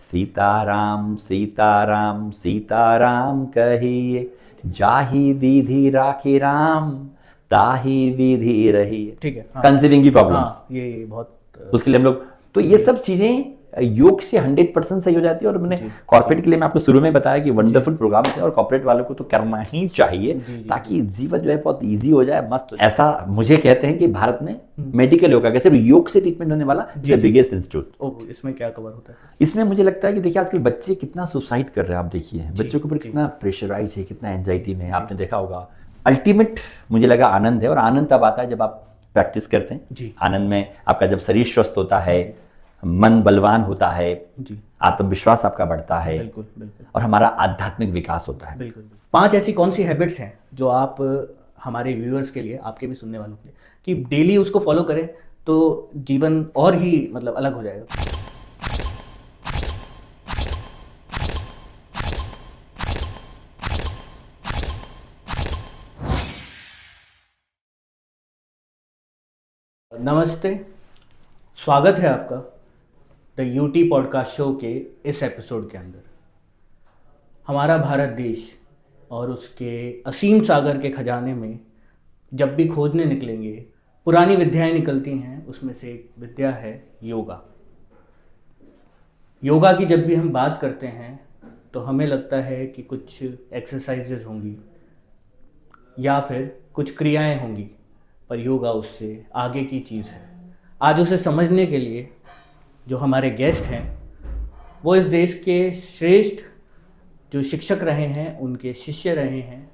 सीताराम सीताराम सीताराम कहिए, जाहि विधि राखी राम, ताहि विधि रही। ठीक है। हाँ। कंसीविंग की प्रॉब्लम्स, हाँ, ये बहुत उसके लिए हम लोग, तो ये सब चीजें योग से 100% सही हो जाती है। और मैंने कॉर्पोरेट के लिए मैं आपको शुरू में बताया कि वंडरफुल प्रोग्राम है और कॉर्पोरेट वालों को तो करना ही चाहिए ताकि जीवन जो है बहुत इजी हो जाए, मस्त हो जाए। ऐसा मुझे कहते हैं कि भारत में मेडिकल योगा का सिर्फ योग से ट्रीटमेंट होने वाला बिगेस्ट इंस्टीट्यूट। ओके, इसमें क्या कवर होता है? इसमें मुझे लगता है कि देखिए आजकल बच्चे कितना सुसाइड कर रहे हैं, आप देखिए बच्चों के ऊपर कितना प्रेशराइज है, कितना एंजाइटी में है, आपने देखा होगा। अल्टीमेट मुझे लगा आनंद है, और आनंद तब आता है जब आप प्रैक्टिस करते हैं। आनंद में आपका जब शरीर स्वस्थ होता है, मन बलवान होता है, आत्मविश्वास आपका बढ़ता है, बिल्कुल बिल्कुल, और हमारा आध्यात्मिक विकास होता है। बिल्कुल। 5 ऐसी कौन सी हैबिट्स हैं जो आप हमारे व्यूअर्स के लिए, आपके भी सुनने वालों के लिए, कि डेली उसको फॉलो करें तो जीवन और ही मतलब अलग हो जाएगा? नमस्ते, स्वागत है आपका द यूटी पॉडकास्ट शो के इस एपिसोड के अंदर। हमारा भारत देश और उसके असीम सागर के खजाने में जब भी खोजने निकलेंगे, पुरानी विद्याएं निकलती हैं। उसमें से एक विद्या है योगा। योगा की जब भी हम बात करते हैं तो हमें लगता है कि कुछ एक्सरसाइजेज होंगी या फिर कुछ क्रियाएं होंगी, पर योगा उससे आगे की चीज़ है। आज उसे समझने के लिए जो हमारे गेस्ट हैं वो इस देश के श्रेष्ठ जो शिक्षक रहे हैं, उनके शिष्य रहे हैं,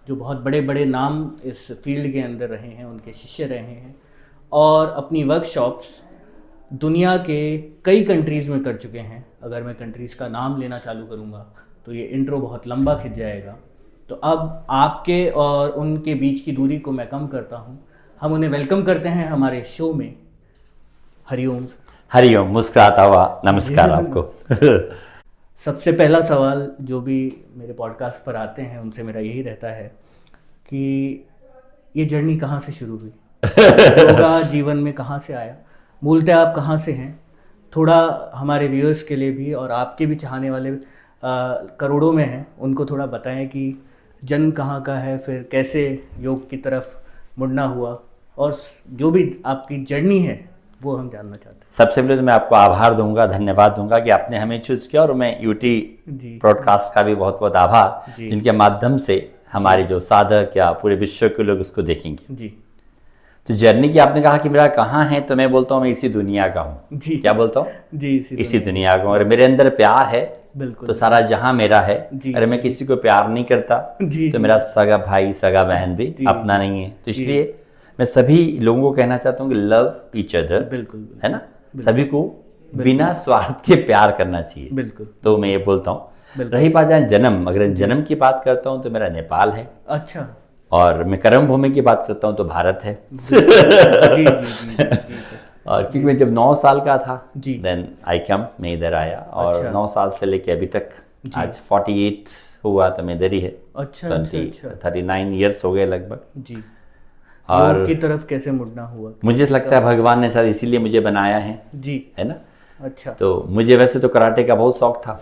जो बहुत बड़े बड़े नाम इस फील्ड के अंदर रहे हैं, उनके शिष्य रहे हैं, और अपनी वर्कशॉप्स दुनिया के कई कंट्रीज़ में कर चुके हैं। अगर मैं कंट्रीज़ का नाम लेना चालू करूँगा तो ये इंट्रो बहुत लंबा खिंच जाएगा। तो अब आपके और उनके बीच की दूरी को मैं कम करता हूँ। हम उन्हें वेलकम करते हैं हमारे शो में। हरिओम। हरिओम, मुस्कुराता हुआ नमस्कार आपको। सबसे पहला सवाल जो भी मेरे पॉडकास्ट पर आते हैं उनसे मेरा यही रहता है कि ये जर्नी कहाँ से शुरू हुई? योगा जीवन में कहाँ से आया? मूलतः आप कहाँ से हैं? थोड़ा हमारे व्यूअर्स के लिए भी, और आपके भी चाहने वाले करोड़ों में हैं, उनको थोड़ा बताएं कि जन्म कहाँ का है, फिर कैसे योग की तरफ मुड़ना हुआ, और जो भी आपकी जर्नी है वो हम जानना चाहते हैं। सबसे पहले तो मैं आपको आभार दूंगा, धन्यवाद दूंगा कि आपने हमें चूज किया, और मैं यूटी ब्रॉडकास्ट का भी बहुत बहुत आभार, जिनके माध्यम से हमारे जो साधक या पूरे विश्व के लोग उसको देखेंगे। जी। तो जर्नी की आपने कहा कि मेरा कहाँ है, तो मैं बोलता हूँ मैं इसी दुनिया का हूँ। जी। क्या बोलता हूँ? जी, इसी दुनिया का हूँ। और मेरे अंदर प्यार है, बिल्कुल, तो सारा जहां मेरा है। अगर मैं किसी को प्यार नहीं करता तो मेरा सगा भाई सगा बहन भी अपना नहीं है। तो इसलिए मैं सभी लोगों को कहना चाहता हूँ कि लव ईच अदर, बिल्कुल, है ना, सभी को बिना स्वार्थ के प्यार करना चाहिए। बिल्कुल, तो मैं ये बोलता हूँ। रही बात जाए जन्म, अगर जन्म की बात करता हूँ तो मेरा नेपाल है। अच्छा। और मैं कर्म भूमि की बात करता हूँ तो भारत है। जी, और क्योंकि मैं जब 9 साल का था देन आई कम, मैं इधर आया, और 9 साल से लेके अभी तक आज 48 हुआ तो मैं इधर ही है। अच्छा, 39 ईयर्स हो गए लगभग। जी। और योग की तरफ कैसे मुड़ना हुआ? मुझे लगता है भगवान ने शायद इसीलिए मुझे बनाया है। जी, है ना। अच्छा। तो मुझे वैसे तो कराटे का बहुत शौक था।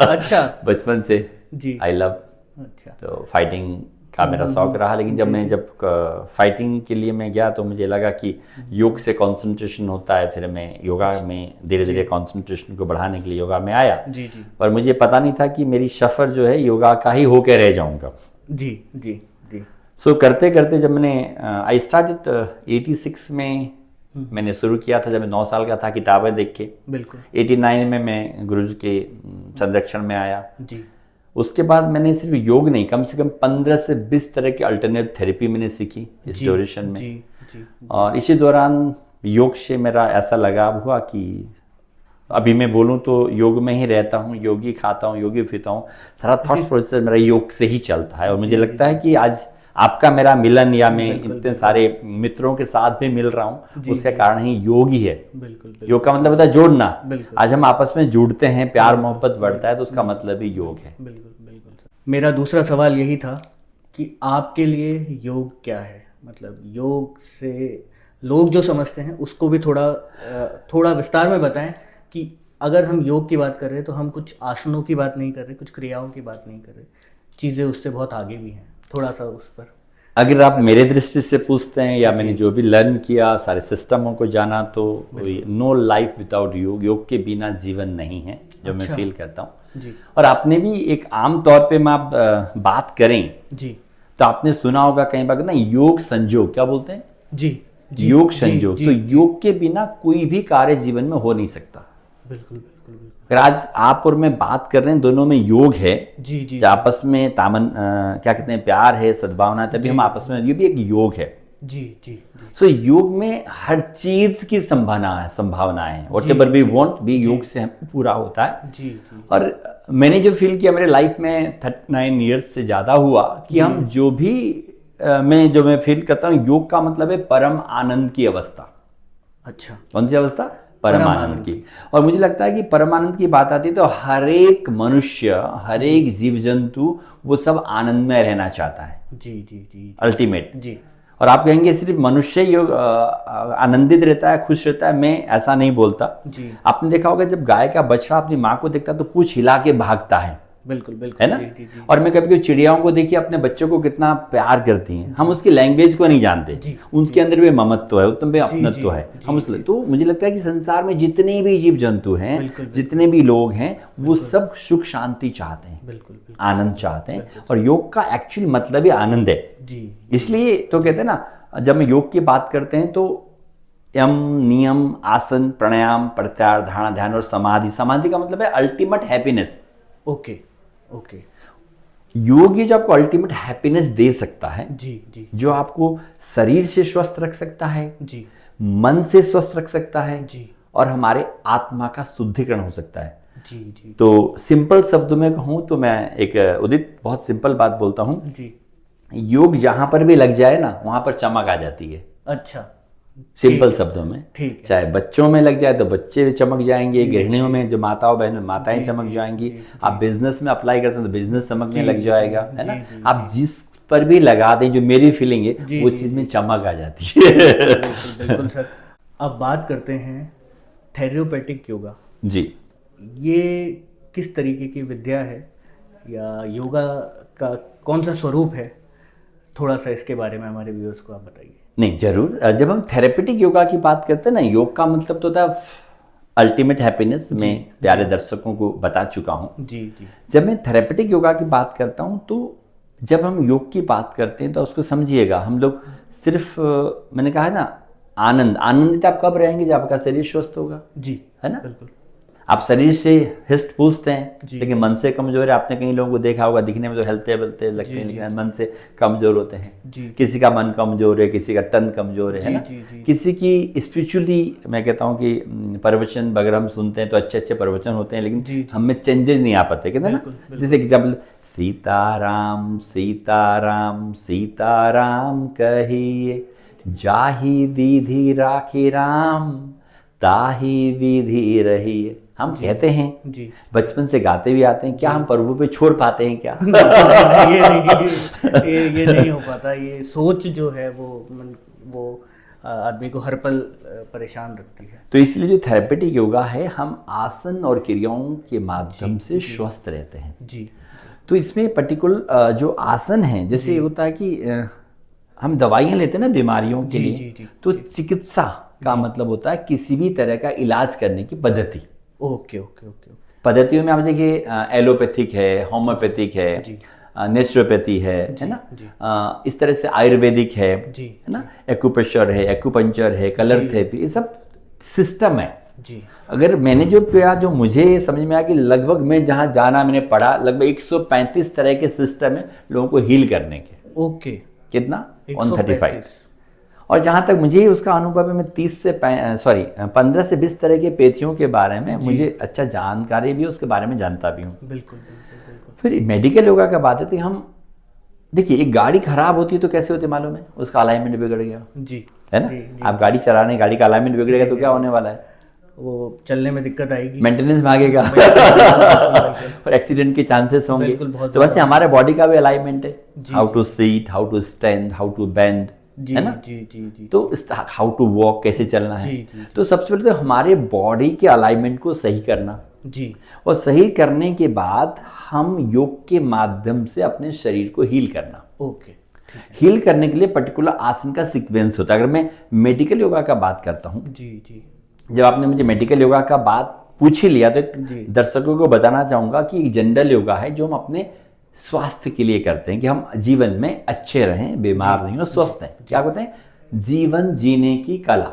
अच्छा। बचपन से जी, आई लव। अच्छा। तो फाइटिंग का मेरा शौक रहा, लेकिन जब फाइटिंग के लिए मैं गया तो मुझे लगा कि योग से कंसंट्रेशन होता है। फिर मैं योगा में धीरे धीरे कंसंट्रेशन को बढ़ाने के लिए योगा में आया। जी, पर मुझे पता नहीं था कि मेरी सफ़र जो है योगा का ही होके रह जाऊंगा। जी, जी, जी। सो करते करते जब मैंने आई स्टार्टेड 86 में मैंने शुरू किया था, जब मैं 9 साल का था, किताबें देख के। बिल्कुल। 89 में मैं गुरुजी के संरक्षण में आया। जी। उसके बाद मैंने सिर्फ योग नहीं, कम से कम 15 से 20 तरह की अल्टरनेट थेरेपी मैंने सीखी इस ड्यूरेशन में। जी। और इसी दौरान योग से मेरा ऐसा लगाव हुआ कि अभी मैं बोलूँ तो योग में ही रहता हूँ, योगी खाता हूँ, योगी पीता हूँ, सारा थॉट प्रोसेस मेरा योग से ही चलता है। और मुझे लगता है कि आज आपका मेरा मिलन, या मैं इतने सारे मित्रों के साथ भी मिल रहा हूँ, उसका कारण ही योग ही है। बिल्कुल। योग का मतलब होता है जोड़ना। आज हम आपस में जुड़ते हैं, प्यार मोहब्बत बढ़ता है, तो उसका मतलब ही योग है। बिल्कुल। मेरा दूसरा सवाल यही था कि आपके लिए योग क्या है? मतलब योग से लोग जो समझते हैं उसको भी थोड़ा विस्तार में बताएं कि अगर हम योग की बात कर रहे हैं तो हम कुछ आसनों की बात नहीं कर रहे, कुछ क्रियाओं की बात नहीं कर रहे, चीज़ें उससे बहुत आगे भी हैं, थोड़ा सा उस पर। अगर आप मेरे दृष्टि से पूछते हैं या मैंने जो भी लर्न किया, सारे सिस्टमों को जाना, तो नो लाइफ विदाउट योग, योग के बिना जीवन नहीं है, जो मैं फील करता हूँ जी। और आपने भी एक आम तौर पे मैं आप बात करें जी तो आपने सुना होगा कहीं बार ना, योग संयोग, क्या बोलते हैं? जी योग संयोग। तो योग के बिना कोई भी कार्य जीवन में हो नहीं सकता। बिल्कुल बिल्कुल बिल्कुल। अगर आज आप और मैं बात कर रहे हैं, दोनों में योग है, जी आपस में क्या कहते हैं, प्यार है, सद्भावना है, तभी हम आपस में, ये भी एक योग है। जी सो योग में हर चीज की संभावनाएं है, वॉट एवर वी वांट भी योग से पूरा होता है। जी। और मैंने जो फील किया मेरे लाइफ में 39 ईयर्स से ज्यादा हुआ कि हम जो भी मैं फील करता हूँ, योग का मतलब है परम आनंद की अवस्था। अच्छा, कौन सी अवस्था? परम आनंद की। और मुझे लगता है कि परम आनंद की बात आती है तो हर एक मनुष्य, हर एक जीव जंतु, वो सब आनंद में रहना चाहता है। जी अल्टीमेट। जी। और आप कहेंगे सिर्फ मनुष्य योग आनंदित रहता है, खुश रहता है, मैं ऐसा नहीं बोलता जी। आपने देखा होगा जब गाय का बछड़ा अपनी माँ को देखता है तो पूंछ हिला के भागता है। बिल्कुल है ना? जी। और मैं कभी कभी चिड़ियाओं को देखिए अपने बच्चों को कितना प्यार करती हैं। हम उसकी लैंग्वेज को नहीं जानते, उनके अंदर भी ममत्व है, उत्तम भी अपनत्व है। हम तो मुझे लगता है कि संसार में जितने भी जीव जंतु हैं, जितने भी लोग हैं, वो सब सुख शांति चाहते हैं, बिल्कुल आनंद चाहते हैं। और योग का एक्चुअल मतलब ही आनंद है जी। इसलिए तो कहते हैं ना, जब हम योग की बात करते हैं तो यम, नियम, आसन, प्राणायाम, प्रत्याहार, धारणा, ध्यान और समाधि। समाधि का मतलब है अल्टीमेट हैप्पीनेस। ओके। योग ये जो आपको अल्टीमेट हैप्पीनेस दे सकता है, जी। जो आपको शरीर से स्वस्थ रख सकता है, जी, मन से स्वस्थ रख सकता है, जी, और हमारे आत्मा का शुद्धिकरण हो सकता है। जी। तो सिंपल शब्दों में कहूँ तो मैं एक उदित बहुत सिंपल बात बोलता हूँ जी। योग जहां पर भी लग जाए ना, वहां पर चमक आ जाती है। अच्छा, सिंपल शब्दों में, ठीक। चाहे बच्चों में लग जाए तो बच्चे चमक जाएंगे, गृहिणियों में जो माताओं बहन माताएं चमक जाएंगी, आप बिजनेस में अप्लाई करते हैं तो बिजनेस चमकने लग जाएगा, है ना? आप जिस पर भी लगा दें, जो मेरी फीलिंग है वो चीज में चमक आ जाती है। बिल्कुल सर। अब बात करते हैं थेरेपेटिक योगा जी। ये किस तरीके की विद्या है या योगा का कौन सा स्वरूप है, थोड़ा सा इसके बारे में हमारे व्यूअर्स को आप बताइए। नहीं, जरूर। जब हम थेरेपेटिक योगा की बात करते हैं ना, योग का मतलब तो था अल्टीमेट हैप्पीनेस। मैं प्यारे दर्शकों को बता चुका हूँ। जी। जब मैं थेरेपेटिक योगा की बात करता हूँ तो जब हम योग की बात करते हैं तो उसको समझिएगा, हम लोग सिर्फ मैंने कहा है ना, आनंदित आप कब रहेंगे? जब आपका शरीर स्वस्थ होगा। जी, है ना? बिल्कुल। आप शरीर से हिस्ट पूछते हैं, लेकिन मन से कमजोर है। आपने कहीं लोगों को देखा होगा, दिखने में तो हेल्थी लगते हैं, लेकिन मन से कमजोर होते हैं। किसी का मन कमजोर है, किसी का तन कमजोर है ना? किसी की स्पिरिचुअली, मैं कहता हूँ कि प्रवचन वगैरह हम सुनते हैं तो अच्छे प्रवचन होते हैं, लेकिन हमें चेंजेस नहीं आ पाते, कहते हैं ना? जैसे कि जब सीताराम सीताराम सीताराम कहिए, जाहि विधि राखी राम, ताही विधि रही। हम कहते हैं जी, बचपन से गाते भी आते हैं, क्या हम प्रभु पे छोड़ पाते हैं क्या? ये नहीं हो पाता। ये सोच जो है वो आदमी को हर पल परेशान रखती है। तो इसलिए जो थेरेपेटिक योगा है, हम आसन और क्रियाओं के माध्यम से स्वस्थ रहते हैं जी। तो इसमें पर्टिकुलर जो आसन है, जैसे होता है कि हम दवाइयाँ लेते हैं ना बीमारियों के लिए, तो चिकित्सा का मतलब होता है किसी भी तरह का इलाज करने की पद्धति। ओके। पद्धतियों में आप देखिए, एलोपैथिक है, होम्योपैथिक है, नेचुरोपैथी है ना? इस तरह से आयुर्वेदिक है ना? एक्यूप्रेशर है, एक्यूपंक्चर है, कलर थेरेपी, ये सब सिस्टम है जी। अगर मैंने जो मुझे समझ में आया कि लगभग मैं जहाँ जाना मैंने पढ़ा, लगभग 135 तरह के सिस्टम है लोगों को हील करने के। ओके। कितना? 135। और जहाँ तक मुझे उसका अनुभव है, मैं 15 से 20 तरह के पेथियों के बारे में मुझे अच्छा जानकारी भी है, उसके बारे में जानता भी हूँ। बिल्कुल। फिर मेडिकल योगा का बात है तो हम देखिए, एक गाड़ी खराब होती है तो कैसे होती है मालूम है? उसका अलाइनमेंट बिगड़ गया जी, है ना? आप गाड़ी चला रहे, गाड़ी का अलाइनमेंट बिगड़ेगा तो क्या होने वाला है? वो चलने में दिक्कत आएगी, मेंटेनेंस भागेगा और एक्सीडेंट के चांसेस होंगे। तो वैसे हमारे बॉडी का भी अलाइनमेंट है, how to sit, how to stand, how to bend, जी, है ना? जी जी जी तो हाउ टू वॉक, कैसे चलना है। जी, जी, तो सबसे पहले तो हमारे बॉडी के अलाइनमेंट को सही करना, जी। और सही करने के बाद हम योग के माध्यम से अपने शरीर को हील करना। ओके, ठीक है। हील करने के लिए पर्टिकुलर आसन का सीक्वेंस होता है। अगर मैं मेडिकल योगा का बात करता हूँ, जी जी जब आपने मुझे मेडिकल योगा का बात पूछ ही लिया, तो जी। एक दर्शकों को बताना चाहूंगा कि एक जनरल योगा है जो हम अपने स्वास्थ्य के लिए करते हैं, कि हम जीवन में अच्छे रहें, बीमार नहीं हो, स्वस्थ हैं। क्या बोलते हैं? जीवन जीने की कला,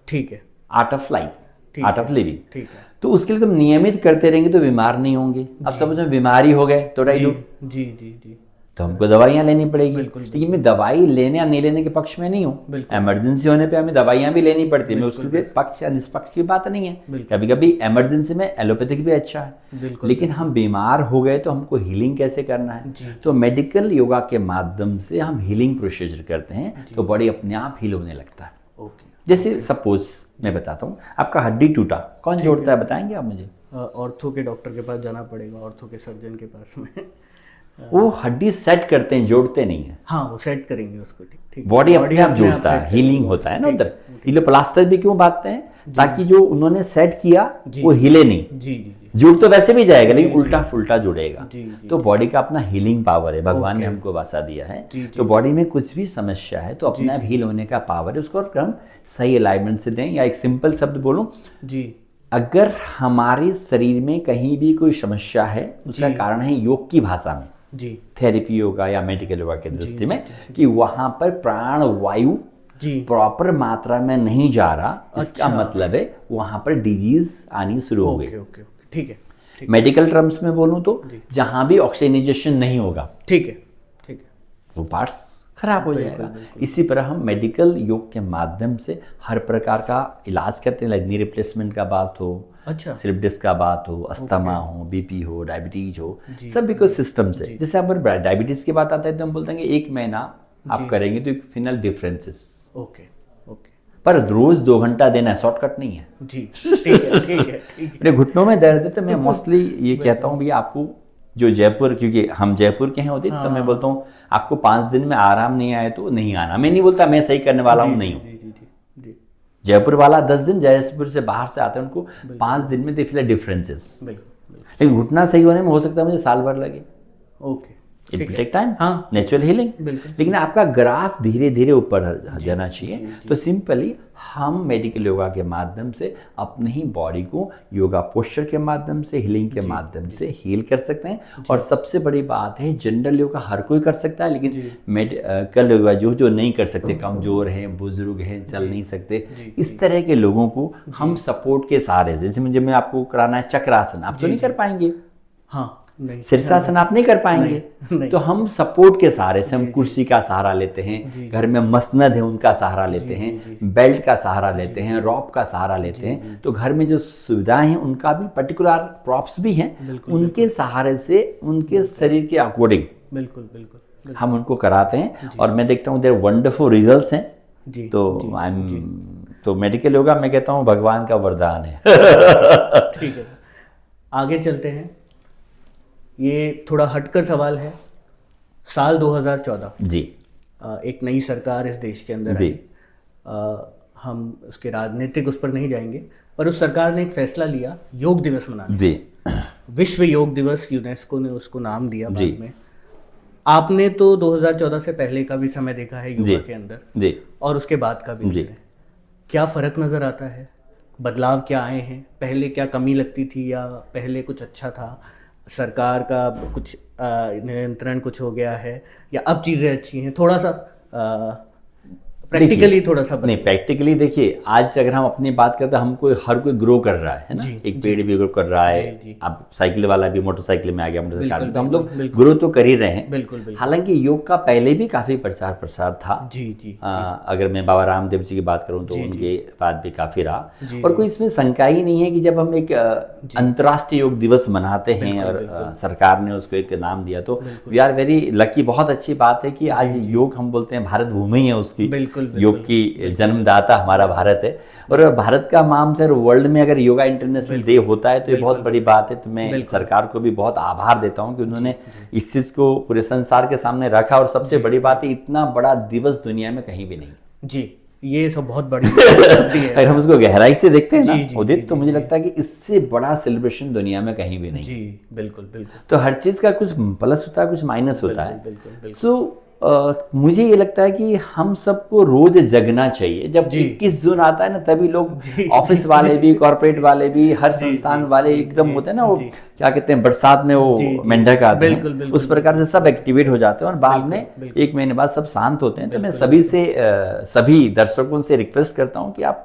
ठीक है, आर्ट ऑफ लाइफ, ठीक आर्ट है, ऑफ लिविंग। ठीक है। तो उसके लिए तुम नियमित करते रहेंगे तो बीमार नहीं होंगे। अब समझ में बीमारी हो गए तो जी लो, जी जी जी तो हमको दवाइयाँ लेनी पड़ेगी। बिल्कुल, लेकिन मैं दवाई लेने या नहीं लेने के पक्ष में नहीं हूँ। बिल्कुल। इमरजेंसी होने पे हमें दवाइयाँ भी लेनी पड़ती है, मैं बिल्कुल, उसके पक्ष या निष्पक्ष की बात नहीं है। बिल्कुल। कभी कभी इमरजेंसी में एलोपैथिक भी अच्छा है, बिल्कुल, लेकिन हम बीमार हो गए तो हमको हीलिंग कैसे करना है। जी। तो मेडिकल योगा के माध्यम से हम हीलिंग प्रोसीजर करते हैं, तो बॉडी अपने आप हील होने लगता है। ओके। जैसे सपोज मैं बताता हूँ, आपका हड्डी टूटा, कौन जोड़ता है बताएंगे आप मुझे? ऑर्थो के डॉक्टर के पास जाना पड़ेगा, ऑर्थो के सर्जन के पास में। वो हड्डी सेट करते हैं, जोड़ते नहीं है। हाँ, वो सेट करेंगे उसको, ठीक ठीक। बॉडी अपने आप जोड़ता है, set हीलिंग करेगी। होता है ना ठीक, उधर। ये लोग प्लास्टर भी क्यों बांधते हैं? ताकि जो उन्होंने सेट किया जी। वो हिले नहीं। जी जी जी जुड़ तो वैसे भी जाएगा, लेकिन उल्टा फुल्टा जुड़ेगा। जी, जी, तो बॉडी का अपना हीलिंग पावर है, भगवान ने ओके। हमको वसा दिया है। जी, जी, तो बॉडी में कुछ भी समस्या है तो अपने आप हील होने का पावर है, उसको हम सही अलाइनमेंट से दें। या एक सिंपल शब्द बोलूं, जी अगर हमारे शरीर में कहीं भी कोई समस्या है, उसका कारण है योग की भाषा में, जी थेरेपी योगा या मेडिकल योगा की दृष्टि में, कि वहां पर प्राण वायु जी। प्रॉपर मात्रा में नहीं जा रहा। इसका अच्छा। मतलब है वहां पर डिजीज आनी शुरू हो गई। ओके ओके ओके, ठीक है, ठीक मेडिकल टर्म्स में बोलूं तो जहां भी ऑक्सीजनेशन नहीं होगा, ठीक है, ठीक है। वो पार्ट्स खराब हो जाएगा। इसी तरह हम मेडिकल योग के माध्यम से हर प्रकार का इलाज करते हैं। नी रिप्लेसमेंट का बात हो, अच्छा। स्लिप डिस्क का बात हो, अस्थमा हो, बीपी हो, डायबिटीज हो, सब इको सिस्टम से। जैसे आप डायबिटीज की बात आता है तो हम बोलते हैं कि 1 महीना आप करेंगे तो फिनल डिफरेंसेस। ओके ओके, पर रोज 2 घंटा देना है, शॉर्टकट नहीं है। जी, ठीक है, ठीक है, ठीक है। मेरे घुटनों में दर्द है तो मैं मोस्टली ये कहता हूँ भैया आपको, जो जयपुर, क्योंकि हम जयपुर के हैं उदित, तो मैं बोलता हूँ आपको 5 दिन में आराम नहीं आए तो नहीं आना। मैं नहीं बोलता मैं सही करने वाला हूँ, नहीं हूँ। जी जी जी जी, जयपुर वाला 10 दिन, जयपुर से बाहर से आते हैं उनको 5 दिन में दे फील डिफरेंसेस। बिल्कुल बिल्कुल, लेकिन घुटना सही होने में हो सकता है मुझे साल भर लगे। Okay, it will take time, हाँ। Natural healing. बिल्कुल। लेकिन आपका ग्राफ धीरे धीरे ऊपर जाना चाहिए। तो सिंपली हम मेडिकल योगा के माध्यम से अपने ही बॉडी को योगा पोस्चर के माध्यम से, हीलिंग के माध्यम से हील कर सकते हैं। और सबसे बड़ी बात है, जनरल योगा हर कोई कर सकता है, लेकिन मेडिकल योगा जो नहीं कर सकते, कमजोर हैं, बुजुर्ग हैं, चल नहीं सकते, इस तरह के लोगों को हम सपोर्ट के सहारे से, जैसे मुझे मैं आपको कराना है चक्रासन, आप तो नहीं कर पाएंगे, हाँ, नहीं, शीर्षासन आप नहीं कर पाएंगे। नहीं। तो हम सपोर्ट के सहारे से, हम कुर्सी का सहारा लेते हैं, घर में मसनद है उनका सहारा लेते हैं, बेल्ट का सहारा लेते हैं, रॉप का सहारा लेते हैं। तो घर में जो सुविधाएं हैं उनका भी पर्टिकुलर प्रॉप्स भी हैं, उनके सहारे से, उनके शरीर के अकॉर्डिंग बिल्कुल बिल्कुल, हम उनको कराते हैं। और मैं देखता हूँ देयर वंडरफुल रिजल्ट्स हैं। जी, तो आई एम, तो मेडिकल योगा मैं कहता हूँ भगवान का वरदान है। ठीक है, आगे चलते हैं। ये थोड़ा हटकर सवाल है। साल 2014, जी, एक नई सरकार इस देश के अंदर जी। आई। हम उसके राजनीतिक उस पर नहीं जाएंगे, पर उस सरकार ने एक फैसला लिया योग दिवस मनाने। जी, विश्व योग दिवस, यूनेस्को ने उसको नाम दिया जी। बाद में। आपने तो 2014 से पहले का भी समय देखा है योगा के अंदर, जी, और उसके बाद का भी जी। देख रहे हैं। क्या फर्क नजर आता है? बदलाव क्या आए हैं? पहले क्या कमी लगती थी, या पहले कुछ अच्छा था? सरकार का कुछ नियंत्रण कुछ हो गया है, या अब चीज़ें अच्छी हैं? थोड़ा सा प्रैक्टिकली थोड़ा सा नहीं, प्रैक्टिकली देखिए, आज अगर हम अपनी बात करते हैं, हमको हर कोई ग्रो कर रहा है ना, एक पेड़ भी ग्रो कर रहा है। अब साइकिल वाला भी मोटरसाइकिल में आ गया, मोटरसाइकिल, तो हम लोग ग्रो तो कर ही रहे हैं। बिल्कुल बिल्कुल, हालांकि योग का पहले भी काफी प्रचार प्रसार था। जी जी, अगर मैं बाबा रामदेव जी की बात करूं तो उनके बाद भी काफी रहा। और कोई इसमें शंका ही नहीं है कि जब हम एक अंतर्राष्ट्रीय योग दिवस मनाते हैं और सरकार ने उसको एक नाम दिया, तो वी आर वेरी लकी। बहुत अच्छी बात है कि आज योग हम बोलते हैं भारत भूमि है उसकी, बिल्कुल। योग की जन्मदाता हमारा भारत है, और भारत का नाम से वर्ल्ड में अगर योगा इंटरनेशनल डे होता है तो ये बहुत बड़ी बात है। तो मैं सरकार को भी बहुत आभार देता हूँ कि उन्होंने इस चीज़ को पूरे संसार के सामने रखा, और सबसे बड़ी बात है इतना बड़ा दिवस दुनिया में कहीं भी नहीं। जी, ये सब बहुत बड़ी उपलब्धि है। अगर हम उसको गहराई से देखते हैं जी, ना जी, उदित, तो मुझे लगता है कि इससे बड़ा सेलिब्रेशन दुनिया में कहीं भी नहीं। जी बिल्कुल बिल्कुल। तो हर चीज़ का कुछ प्लस होता है, कुछ माइनस होता है। बिल्कुल बिल्कुल। सो मुझे ये लगता है कि हम सबको रोज जगना चाहिए। जब 21 जून आता है ना, तभी लोग ऑफिस वाले भी, कॉर्पोरेट वाले भी, हर संस्थान वाले एकदम होते हैं ना, वो क्या कहते हैं, बरसात में वो मेंढक आते हैं, उस प्रकार से सब एक्टिवेट हो जाते हैं, और बाद में 1 महीने बाद सब शांत होते हैं। तो मैं सभी दर्शकों से रिक्वेस्ट करता हूँ कि आप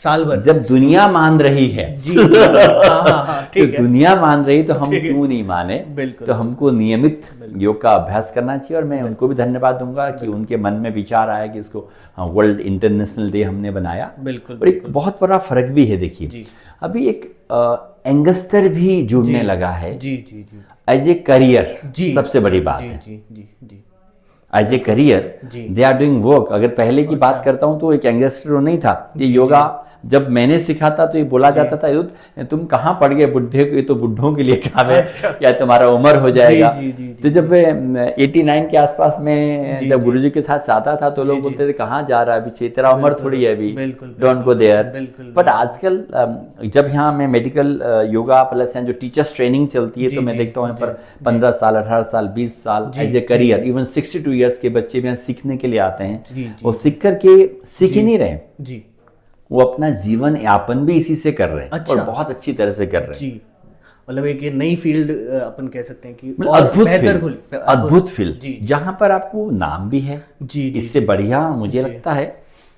साल भर, जब दुनिया मान रही है, ठीक है, दुनिया मान रही तो हम क्यों नहीं माने। बिल्कुल। तो हमको नियमित योग का अभ्यास करना चाहिए, और मैं उनको भी धन्यवाद दूंगा कि उनके मन में विचार आया कि इसको वर्ल्ड इंटरनेशनल डे हमने बनाया। बिल्कुल। और एक बहुत बड़ा फर्क भी है, देखिए अभी एक यंगस्टर भी जुड़ने लगा है जी जी जी एज ए करियर। सबसे बड़ी बात है जी जी जी as a career they are doing work. अगर पहले की बात करता हूँ तो एक यंगस्टर नहीं था, ये योगा जब मैंने सीखा था तो ये बोला जाता था, तुम कहाँ पड़ गए बुढ़े, ये तो बुढ़ों के लिए काम है, या तुम्हारा उम्र हो जाएगा। तो जब 89 के आसपास में जब गुरुजी के साथ आता था तो लोग बोलते थे कहाँ जा रहा है अभी, तेरा उम्र थोड़ी है अभी, डोंट गो देयर। बट आजकल जब यहाँ मैं मेडिकल योगा प्लस जो टीचर्स ट्रेनिंग चलती है, तो मैं देखता हूँ यहाँ पर 15 साल 18 साल 20 साल as a career, even 62 years के बच्चे भी यहाँ सीखने के लिए आते हैं, और सीख करके सीख ही नहीं रहे जी, वो अपना जीवन यापन भी इसी से कर रहे हैं। और बहुत अच्छी तरह से कर रहे हैं जी। मतलब एक ये नई फील्ड अपन कह सकते हैं कि अद्भुत फील्ड, जहां पर आपको नाम भी है जी। इससे बढ़िया मुझे लगता है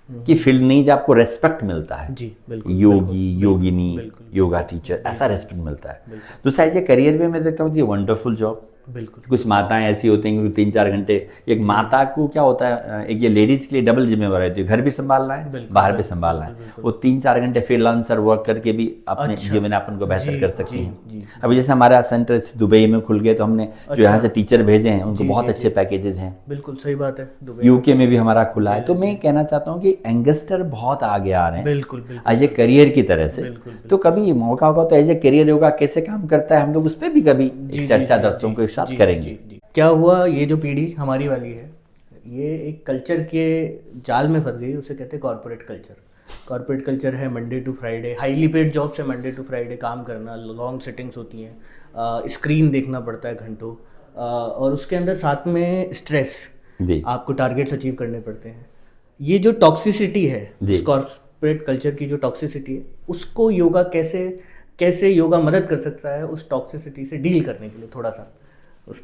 कि फील्ड नहीं, जब आपको रेस्पेक्ट मिलता है जी, योगी, योगिनी, योगा टीचर, ऐसा रेस्पेक्ट मिलता है। दूसरा ऐसे करियर में मैं देखता हूँ वंडरफुल जॉब। बिल्कुल। कुछ माताएं ऐसी होती हैं कि 3-4 घंटे, एक माता को क्या होता है, एक ये लेडीज के लिए डबल जिम्मेवारी होती है, घर भी संभालना है, बाहर भी संभालना है। वो 3-4 घंटे फ्रीलांसर वर्क करके भी अपने जीवन यापन को बेहतर कर सकती हैं। अभी जैसे हमारा सेंटर दुबई में खुल गए, तो हमने जो यहाँ से टीचर भेजे हैं उनको बहुत अच्छे पैकेजेस हैं। बिल्कुल सही बात है। यूके में भी हमारा खुला है। तो मैं कहना चाहता हूँ कि यंगस्टर बहुत आगे आ रहे हैं बिल्कुल एज ए करियर की तरह से। तो कभी मौका होगा तो एज ए करियर योगा कैसे काम करता है, हम लोग उस पर भी कभी चर्चा दर्शकों के साथ करेंगे। क्या हुआ, ये जो पीढ़ी हमारी वाली है, ये एक कल्चर के जाल में फंस गई, उसे कहते हैं कॉर्पोरेट कल्चर। कॉर्पोरेट कल्चर है Monday to Friday, highly paid job से मंडे टू फ्राइडे काम करना, लॉन्ग सिटिंग्स होती हैं, स्क्रीन देखना पड़ता है घंटों, और उसके अंदर साथ में स्ट्रेस, आपको टारगेट्स अचीव करने पड़ते हैं। ये जो टॉक्सिसिटी है, इस कॉर्पोरेट कल्चर की जो टॉक्सिसिटी है, उसको योगा कैसे योगा मदद कर सकता है उस टॉक्सिसिटी से डील करने के लिए? थोड़ा सा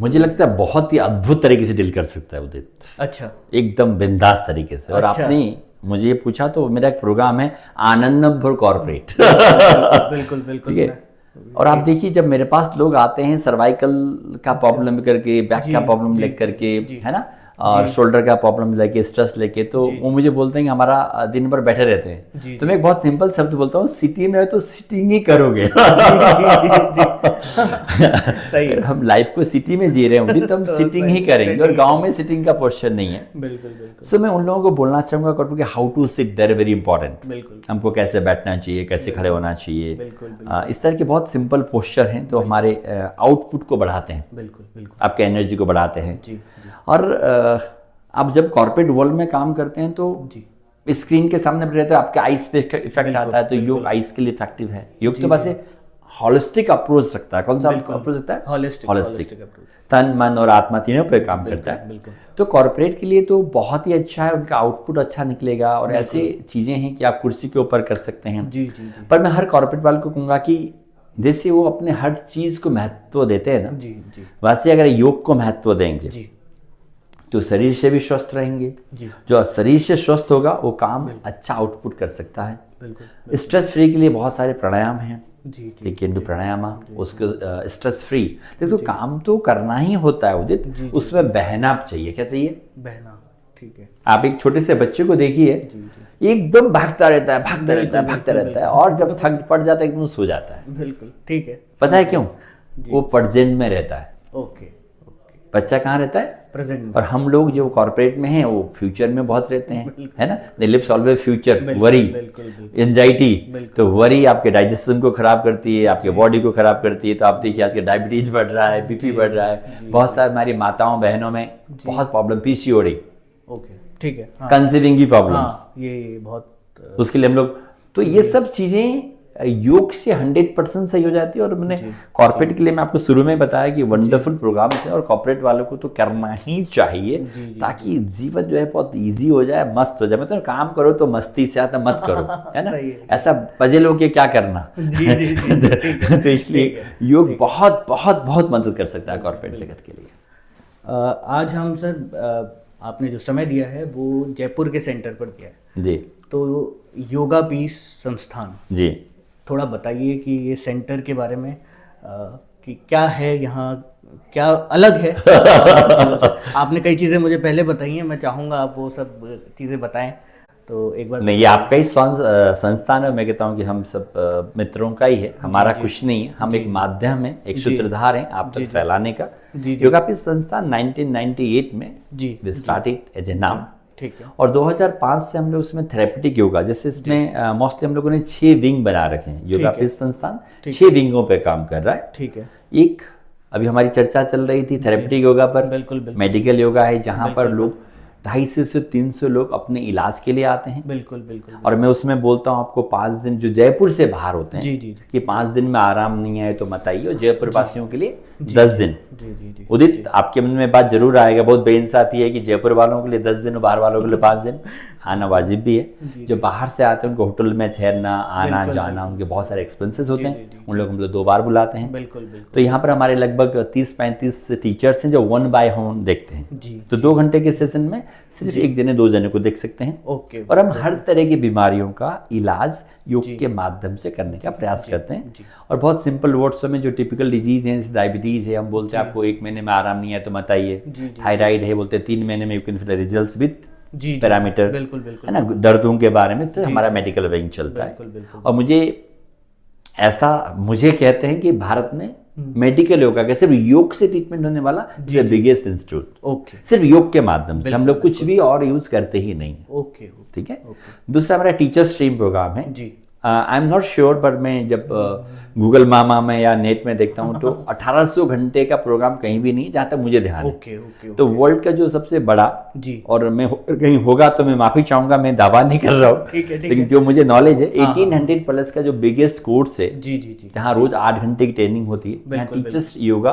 मुझे लगता है बहुत ही अद्भुत तरीके से डील कर सकता है उदित। अच्छा, एकदम बिंदास तरीके से। और आपने मुझे ये पूछा तो मेरा एक प्रोग्राम है आनंदम फॉर कॉर्पोरेट। बिल्कुल बिल्कुल। ठीक है। और आप देखिए जब मेरे पास लोग आते हैं सर्वाइकल का प्रॉब्लम करके, बैक का प्रॉब्लम लेकर के, है ना, और शोल्डर का प्रॉब्लम लेके, स्ट्रेस लेके, तो वो मुझे बोलते हैं कि हमारा दिन भर बैठे रहते हैं। तो मैं एक बहुत सिंपल शब्द बोलता हूँ, सिटी में है तो सिटिंग ही करोगे। सही है। हम लाइफ को सिटी में जी रहे होंगे तो हम सिटिंग ही करेंगे, और गांव में सिटिंग का पोस्चर नहीं है। बिल्कुल बिल्कुल। सो मैं उन लोगों को बोलना चाहूंगा कि how to sit there very important. बिल्कुल। हमको कैसे बैठना चाहिए, कैसे खड़े होना चाहिए, इस तरह के बहुत सिंपल पोस्चर हैं तो हमारे आउटपुट को बढ़ाते हैं। बिल्कुल बिल्कुल। आपके एनर्जी को बढ़ाते हैं। और आप जब कॉर्पोरेट वर्ल्ड में काम करते हैं तो स्क्रीन के सामने रहते हैं, आपके आइस पे इफेक्ट आता है, तो योग आइस के लिए इफेक्टिव है। योग के पास हॉलिस्टिक अप्रोच रखता है। कौन सा अप्रोच रखता है? हॉलिस्टिक। तन मन और आत्मा तीनों पे काम करता है। तो कॉर्पोरेट के लिए तो बहुत ही अच्छा है, उनका आउटपुट अच्छा निकलेगा। और ऐसे चीजें हैं कि आप कुर्सी के ऊपर कर सकते हैं। पर मैं हर कॉर्पोरेट वाले को कहूँगा कि जैसे वो अपने हर चीज को महत्व देते हैं ना, वैसे अगर योग को महत्व देंगे तो शरीर से भी स्वस्थ रहेंगे। जो शरीर से स्वस्थ होगा वो काम अच्छा आउटपुट कर सकता है। स्ट्रेस फ्री के लिए बहुत सारे प्राणायाम हैं, लेकिन प्राणायाम उसको स्ट्रेस फ्री, देखो काम तो करना ही होता है उदित, उसमें बहना चाहिए। क्या चाहिए? बहना। ठीक है। आप एक छोटे से बच्चे को देखिए, एकदम भागता रहता है, और जब थक पड़ जाता है एकदम सो जाता है। बिल्कुल ठीक है। पता है क्यों? वो प्रेजेंट में रहता है। ओके। बच्चा कहाँ रहता है? प्रेजेंट में। और हम लोग जो कॉर्पोरेट में हैं वो फ्यूचर में बहुत रहते हैं, है ना? They lives always future, worry, anxiety. तो वरी आपके डाइजेशन को खराब करती है, आपके बॉडी को खराब करती है। तो आप देखिए आज के डायबिटीज बढ़ रहा है, बीपी बढ़ रहा है, बहुत सारी हमारी माताओं बहनों में बहुत प्रॉब्लम, पीसीओडी, ओके, ठीक है, हाँ, कंसीविंग की प्रॉब्लम्स, हाँ, ये बहुत उसके लिए हम लोग, तो ये सब चीजें योग से 100% सही हो जाती है। और मैंने कॉर्पोरेट के लिए मैं आपको शुरू में बताया कि वंडरफुल प्रोग्राम है और कॉर्पोरेट वालों को तो करना ही चाहिए ताकि जीवन जो है बहुत इजी हो जाए, मस्त हो जाए। मतलब काम करो तो मस्ती से आता, मत करो, है ना? ऐसा पजल हो के क्या करना। तो इसलिए योग बहुत बहुत बहुत मदद कर सकता है कॉर्पोरेट जगत के लिए। आज हम सर, आपने जो समय दिया है वो जयपुर के सेंटर पर दिया है जी। तो योगा पीस संस्थान जी, थोड़ा बताइए कि ये सेंटर के बारे में, कि क्या है यहाँ, क्या अलग है। आपने कई चीज़ें मुझे पहले बताई हैं, मैं चाहूँगा आप वो सब चीज़ें बताएं, तो एक बार। नहीं, ये आपका ही संस्थान है। मैं कहता हूँ कि हम सब मित्रों का ही है, हमारा कुछ नहीं है। हम एक माध्यम है, एक सूत्रधार है आप तक फैलाने का। योगा पीस संस्थान 1998 में स्टार्टेड एज ए नाम, ठीक है। और 2005 से हम लोग उसमें थेरेपेटिक योगा, जैसे इसमें मोस्टली हम लोगों ने 6 विंग बना रखे हैं। योगा पीस संस्थान 6 विंगों पे काम कर रहा है। ठीक है। एक अभी हमारी चर्चा चल रही थी थेरेपेटिक योगा पर, बिल्कुल। मेडिकल योगा है जहाँ पर लोग 250 से 300 लोग अपने इलाज के लिए आते हैं। बिल्कुल। और मैं उसमें बोलता हूँ आपको 5 दिन जो जयपुर से बाहर होते हैं, जी। कि 5 दिन में आराम नहीं आए तो मत आइए। जयपुर वासियों के लिए 10 दिन। जी। उदित, आपके मन में बात जरूर आएगा, बहुत बेइंसाफी है कि जयपुर वालों के लिए 10 दिन और बाहर वालों के लिए 5 दिन। आना वाजिब भी है। जो बाहर से आते हैं उनको होटल में ठहरना, आना जाना, उनके बहुत सारे एक्सपेंसेस होते हैं। उन लोग हम लोग 2 बार बुलाते हैं। बिल्कुल। तो यहाँ पर हमारे लगभग 30-35 टीचर्स हैं जो 1 बाय 1 देखते हैं। तो 2 घंटे के सेशन में सिर्फ 1 जने 2 जने को देख सकते हैं। ओके। और हम हर तरह की बीमारियों का इलाज योग के माध्यम से करने का प्रयास करते हैं। और बहुत सिंपल वर्ड्स में जो टिपिकल डिजीज है, जैसे डायबिटीज है, हम बोलते हैं आपको 1 महीने में आराम नहीं है तो मत आइए। थायराइड है, बोलते हैं 3 महीने में you can feel results with parameter, बिल्कुल। है ना? दर्दों के बारे में तो हमारा मेडिकल विंग चलता है। और मुझे कहते हैं कि भारत में मेडिकल योगा का सिर्फ योग से ट्रीटमेंट होने वाला बिगेस्ट इंस्टीट्यूट। ओके। सिर्फ योग के माध्यम से, हम लोग कुछ भी और यूज करते ही नहीं। ओके। ठीक है। दूसरा हमारा टीचर स्ट्रीम प्रोग्राम है। जी। आई एम नॉट श्योर, पर मैं जब गूगल मामा में या नेट में देखता हूँ तो 1800 घंटे का प्रोग्राम कहीं भी नहीं, जहाँ तक मुझे ध्यान है। ओके। तो वर्ल्ड का जो सबसे बड़ा, जी, और मैं कहीं होगा तो मैं माफी चाहूंगा, मैं दावा नहीं कर रहा हूँ, लेकिन जो मुझे नॉलेज है 1800 प्लस का जो बिगेस्ट कोर्स है, जी, जहाँ रोज 8 घंटे की ट्रेनिंग होती है, यहाँ teachers yoga,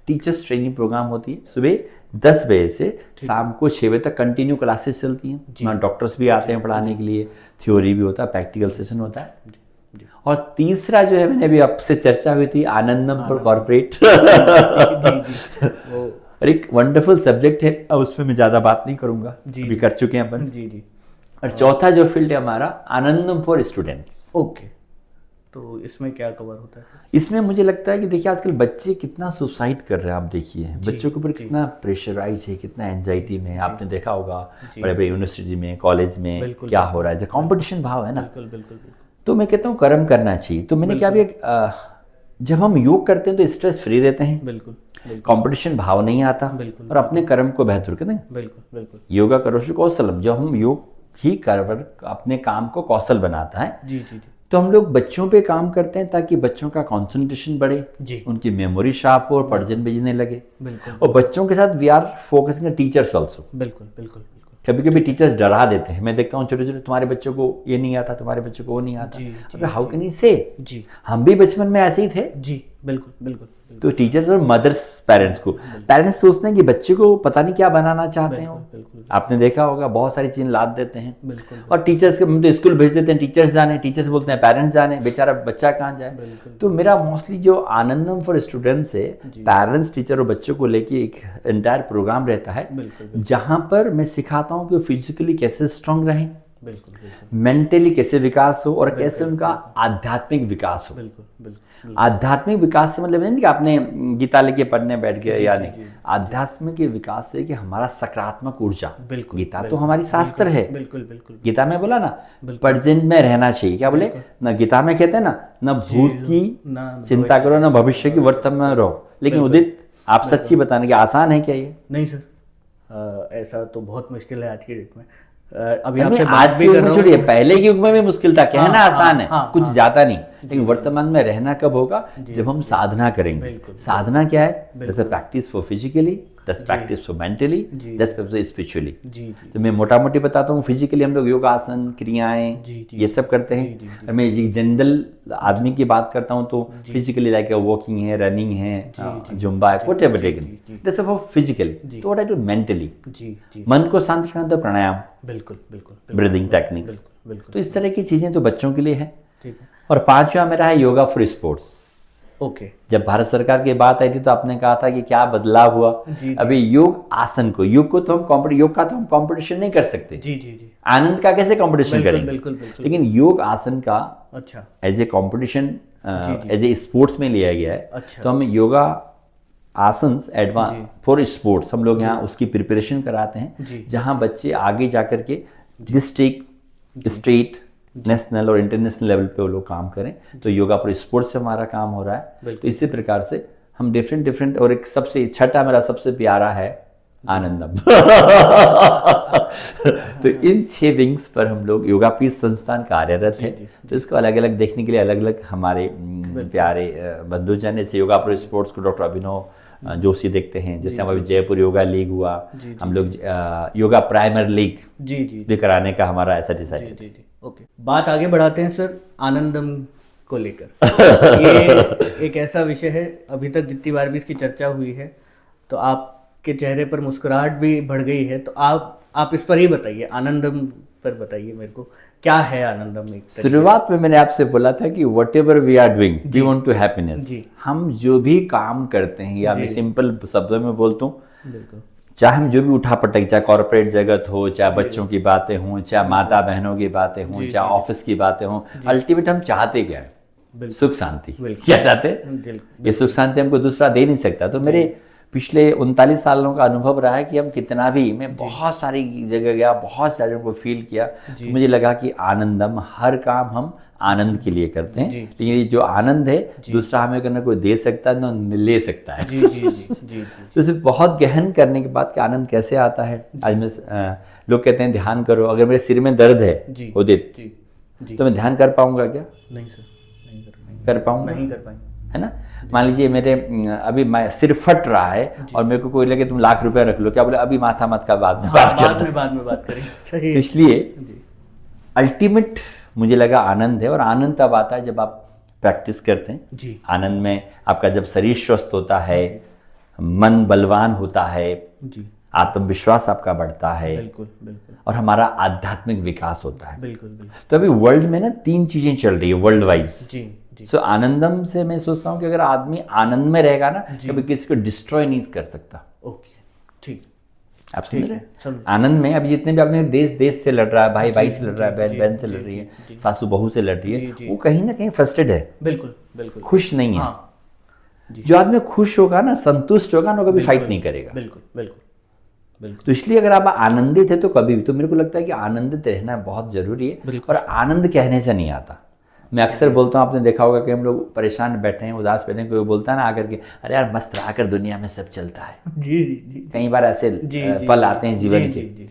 teachers training program होती है। सुबह 10 बजे से शाम को 6 बजे तक कंटिन्यू क्लासेस चलती हैं। वहाँ डॉक्टर्स भी आते हैं पढ़ाने के लिए, थ्योरी भी होता है, प्रैक्टिकल सेशन होता है। और तीसरा जो है, मैंने अभी आपसे चर्चा हुई थी, आनंदम फॉर कॉर्पोरेट, और एक वंडरफुल सब्जेक्ट है, उसमें मैं ज्यादा बात नहीं करूंगा, अभी कर चुके हैं अपन। जी। और चौथा जो फील्ड है हमारा, आनंदम फॉर स्टूडेंट्स। ओके। तो इसमें क्या कवर होता है? इसमें मुझे लगता है कि देखिए आजकल बच्चे कितना सुसाइड कर रहे हैं। आप देखिए बच्चों के ऊपर कितना प्रेशराइज है, कितना एंजाइटी में है। आपने देखा होगा बड़े बड़े यूनिवर्सिटी में, कॉलेज में क्या हो रहा है, जो कॉम्पिटिशन भाव है ना। बिल्कुल। तो मैं कहता हूँ कर्म करना चाहिए। तो मैंने क्या भी जब हम योग करते हैं तो स्ट्रेस फ्री रहते हैं, बिल्कुल। कंपटीशन भाव नहीं आता, और अपने कर्म को बेहतर करते हैं। बिल्कुल। योगा करोषि कौशलम, जब हम योग ही कर अपने काम को कौशल बनाता है। जी। तो हम लोग बच्चों पे काम करते हैं ताकि बच्चों का कंसंट्रेशन बढ़े, उनकी मेमोरी शार्प हो और पढ़ने भेजने लगे। और बच्चों के साथ we are focusing teachers also. बिल्कुल। कभी कभी टीचर्स डरा देते हैं। मैं देखता हूँ छोटे छोटे, तुम्हारे बच्चों को ये नहीं आता, तुम्हारे बच्चों को वो नहीं आता। अगर हाउ कैन यू से, हम भी बचपन में ऐसे ही थे। जी, बिल्कुल। तो टीचर्स और मदर्स पेरेंट्स पेरेंट्स सोचते हैं कि बच्चे को पता नहीं क्या बनाना चाहते हैं। आपने देखा होगा बहुत सारी चीजें लाद देते हैं, और टीचर्स के स्कूल भेज देते हैं, टीचर्स जाने, टीचर्स बोलते हैं पेरेंट्स जाने, बेचारा बच्चा कहाँ जाए। तो मेरा मोस्टली जो आनंदम फॉर स्टूडेंट्स है, पेरेंट्स, टीचर और बच्चों को लेके एक एंटायर प्रोग्राम रहता है, जहां पर मैं सिखाता हूँ कि फिजिकली कैसे स्ट्रांग रहें, मेंटली कैसे विकास हो, और कैसे उनका आध्यात्मिक विकास हो। आध्यात्मिक विकास से मतलब नहीं कि आपने गीता लेके पढ़ने बैठ गए या नहीं। आध्यात्मिक विकास से कि हमारा सकारात्मक ऊर्जा, गीता तो हमारी शास्त्र है। गीता में बोला ना, प्रेजेंट में रहना चाहिए। क्या बोले ना, गीता में कहते हैं ना, न भूत की चिंता करो, न भविष्य की, वर्तमान में रहो। लेकिन उदित आप सच्ची बताना कि आसान है क्या ये? नहीं सर, ऐसा तो बहुत मुश्किल है आज की डेट में। अभी नहीं, आपसे आज बात के भी युग कर में रहा छोड़िए, हूँ। पहले के युग में भी मुश्किल था, कहना हाँ, आसान है, हाँ, कुछ हाँ। ज्यादा नहीं, लेकिन वर्तमान में रहना कब होगा? जब हम साधना करेंगे। बिल्कुल, साधना क्या है? बिल्कुल। That's practice for physically, that's practice for mentally, जी, दैट्स प्रैक्टिस स्पिरिचुअली। जी जी तो मैं मोटा मोटी बताता हूँ, फिजिकली हम लोग योगासन, क्रियाएं, जी, जी, ये सब करते जी, हैं। जी, जी। और मैं एक जनरल आदमी की बात करता हूँ तो फिजिकली लाइक वॉकिंग है, रनिंग है, जुम्बा है, what ever taken, that's for physically. तो व्हाट आई डू मेंटली, जी जी मन को शांत रखना तो प्राणायाम, बिल्कुल बिल्कुल ब्रीदिंग टेक्निक्स। बिल्कुल। तो इस तरह की चीज़ें तो बच्चों के लिए है। ठीक है। और पांचवा मेरा है योगा फॉर स्पोर्ट्स। ओके। जब भारत सरकार की बात आई थी तो आपने कहा था कि क्या बदलाव हुआ। जी। अभी योग आसन को, योग को तो हम योग का तो हम कंपटीशन नहीं कर सकते। जी जी जी आनंद का कैसे कंपटीशन करेंगे? बिल्कुल बिल्कुल। लेकिन योग आसन का अच्छा as a competition, as a sports में लिया गया है। अच्छा। तो हम योगा आसन एडवांस फॉर स्पोर्ट्स हम लोग यहाँ उसकी प्रिपरेशन कराते हैं, जहाँ बच्चे आगे जाकर के डिस्ट्रिक्ट, स्टेट, नेशनल और इंटरनेशनल लेवल पे वो लोग काम करें। तो योगा फॉर स्पोर्ट्स से हमारा काम हो रहा है। तो इसी प्रकार से हम डिफरेंट, और एक सबसे छठा मेरा सबसे प्यारा है आनंदम। तो इन 6 विंग्स पर हम लोग योगापीठ संस्थान कार्यरत है। तो इसको अलग अलग देखने के लिए अलग अलग हमारे प्यारे बंधुजन, जैसे योगा फॉर स्पोर्ट्स को डॉक्टर अभिनव जोशी देखते हैं। जैसे हम अभी जयपुर योगा लीग हुआ, हम लोग योगा प्राइमर लीग भी कराने का हमारा ऐसा डिसाइड है। ओके, बात आगे बढ़ाते हैं सर आनंदम को लेकर। ये एक ऐसा विषय है, अभी तक जितनी बार भी इसकी चर्चा हुई है तो आपके चेहरे पर मुस्कुराहट भी बढ़ गई है। तो आप इस पर ही बताइए, आनंदम पर बताइए मेरे को, क्या है आनंदम? एक शुरुआत में मैंने आपसे बोला था कि whatever we are doing we want to happiness. हम जो भी काम करते हैं, या मैं सिंपल शब्दों में बोलता हूँ, चाहे हम जो भी उठा पटक, चाहे कॉर्पोरेट जगत हो, चाहे बच्चों की बातें हों, चाहे माता बहनों की बातें हों, चाहे ऑफिस की बातें हों, अल्टीमेट हम चाहते क्या है? सुख शांति। क्या चाहते हैं? ये सुख शांति हमको दूसरा दे नहीं सकता। तो मेरे पिछले 39 सालों का अनुभव रहा है कि हम कितना भी, मैं बहुत सारी जगह गया, बहुत सारे को फील किया, तो मुझे लगा कि आनंदम, हर काम हम आनंद के लिए करते हैं। लेकिन ये जो आनंद है दूसरा हमें करना कोई दे सकता है, ना ले सकता है। तो इसे बहुत गहन करने के बाद कि आनंद कैसे आता है। आज मैं लोग कहते हैं ध्यान करो, अगर मेरे सिर में दर्द है उदित, तो मैं ध्यान कर पाऊंगा क्या? नहीं सर, नहीं कर पाऊंगा, नहीं कर पाएंगे, है ना। मान लीजिए मेरे अभी सिर फट रहा है और मेरे को कोई लगे तुम लाख रुपए रख लो, क्या बोले अभी माथा मत का, बाद में बात करें। सही। तो इसलिए अल्टीमेट मुझे लगा आनंद है। और आनंद तब आता है जब आप प्रैक्टिस करते हैं। आनंद में आपका जब शरीर स्वस्थ होता है, मन बलवान होता है, आत्मविश्वास आपका बढ़ता है, बिल्कुल बिल्कुल, और हमारा आध्यात्मिक विकास होता है। बिल्कुल बिल्कुल। तो अभी वर्ल्ड में ना 3 चीजें चल रही है वर्ल्ड वाइज। जी। सो आनंदम से मैं सोचता हूँ कि अगर आदमी आनंद में रहेगा ना, कभी किसी को डिस्ट्रॉय नहीं कर सकता। ओके, ठीक। आप समझ रहे हैं? आनंद में अभी जितने भी अपने देश से लड़ रहा है, भाई भाई से लड़ रहा है, बहन बहन से लड़ रही है, सासू बहू से लड़ रही है, वो कहीं ना कहीं फ्रस्ट्रेटेड है। बिल्कुल बिल्कुल, खुश नहीं है। जो आदमी खुश होगा ना, संतुष्ट होगा ना, कभी फाइट नहीं करेगा। बिल्कुल बिल्कुल बिल्कुल। तो इसलिए अगर आप आनंदित है तो कभी भी, तो मेरे को लगता है कि आनंदित रहना बहुत जरूरी है। और आनंद कहने से नहीं आता। मैं अक्सर बोलता हूँ, आपने देखा होगा कि हम लोग परेशान बैठे हैं, उदास बैठे हैं, कोई बोलता है ना आकर के, अरे यार मस्त रहा कर, दुनिया में सब चलता है। जी। कई बार ऐसे पल आते हैं जीवन के,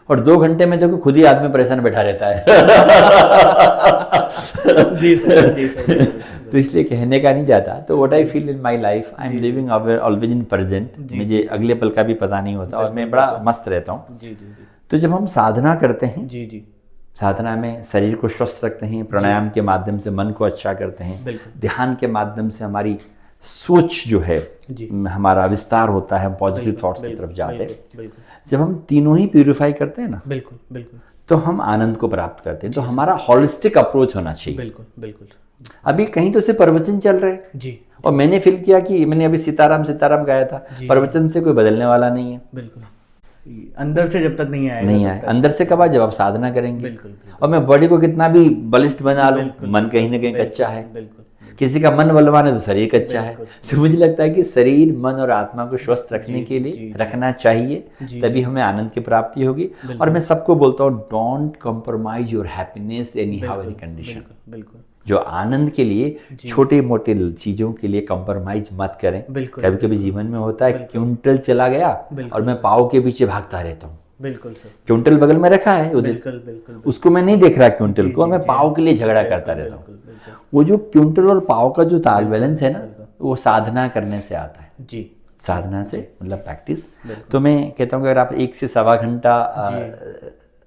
और 2 घंटे में देखो खुद ही आदमी परेशान बैठा रहता है। तो इसलिए कहने का नहीं जाता। तो what I feel in my life, I am living always in present. मुझे अगले पल का भी पता नहीं होता और मैं बड़ा मस्त रहता हूँ। तो जब हम साधना करते हैं, साधना में शरीर को स्वस्थ रखते हैं, प्राणायाम के माध्यम से मन को अच्छा करते हैं, ध्यान के माध्यम से हमारी सोच जो है हमारा विस्तार होता है, हम पॉजिटिव थॉट्स की तरफ जाते हैं। जब हम तीनों ही प्यूरिफाई करते हैं ना, बिल्कुल बिल्कुल, तो हम आनंद को प्राप्त करते हैं। तो हमारा हॉलिस्टिक अप्रोच होना चाहिए। बिल्कुल बिल्कुल। अभी कहीं तो सिर्फ प्रवचन चल रहे हैं जी, और मैंने फील किया कि मैंने अभी सीताराम गाया था, प्रवचन से कोई बदलने वाला नहीं है। बिल्कुल, अंदर से जब तक नहीं आए। अंदर से कब आए? जब आप साधना करेंगे। बिल्कुल। और मैं बॉडी को कितना भी बलिष्ठ बना लूं, मन कहीं ना कहीं कच्चा है। किसी का मन बलवान है तो शरीर कच्चा है। तो मुझे लगता है कि शरीर, मन और आत्मा को स्वस्थ रखने के लिए रखना चाहिए, तभी हमें आनंद की प्राप्ति होगी। और मैं सबको बोलता हूँ, don't compromise your happiness any how any condition. बिल्कुल। जो आनंद के लिए छोटे मोटे चीजों के लिए कॉम्प्रोमाइज मत करें। बिल्कुल, कभी कभी जीवन में होता है क्विंटल चला गया और मैं पाव के पीछे भागता रहता हूँ। बिल्कुल सर, क्विंटल बगल में रखा है उधर, बिल्कुल बिल्कुल उसको मैं नहीं देख रहा क्विंटल को, मैं पाव के लिए झगड़ा करता रहता हूँ। वो जो क्विंटल और पाव का जो ताल बैलेंस है ना, वो साधना करने से आता है जी, साधना से मतलब प्रैक्टिस। तो मैं कहता हूँ कि अगर आप 1 से सवा घंटा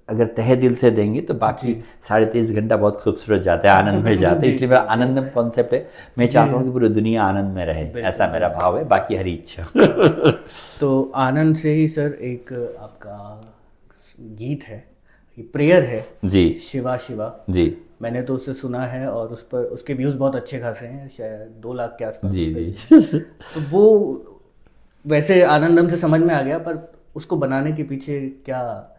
अगर तहे दिल से देंगे तो बाकी 23.5 घंटा बहुत खूबसूरत जाता है, आनंद में जाता है। इसलिए मेरा आनंदम कॉन्सेप्ट है, मैं चाहता हूँ कि पूरी दुनिया आनंद में रहे, ऐसा मेरा भाव है, बाकी हरी इच्छा। तो आनंद से ही सर एक आपका गीत है, प्रेयर है जी, शिवा शिवा जी, मैंने तो उसे सुना है और उस पर उसके व्यूज बहुत अच्छे खासे हैं, शायद 2 लाख के आसपास जी जी। तो वो वैसे आनंदम से समझ में आ गया, पर उसको बनाने के पीछे क्या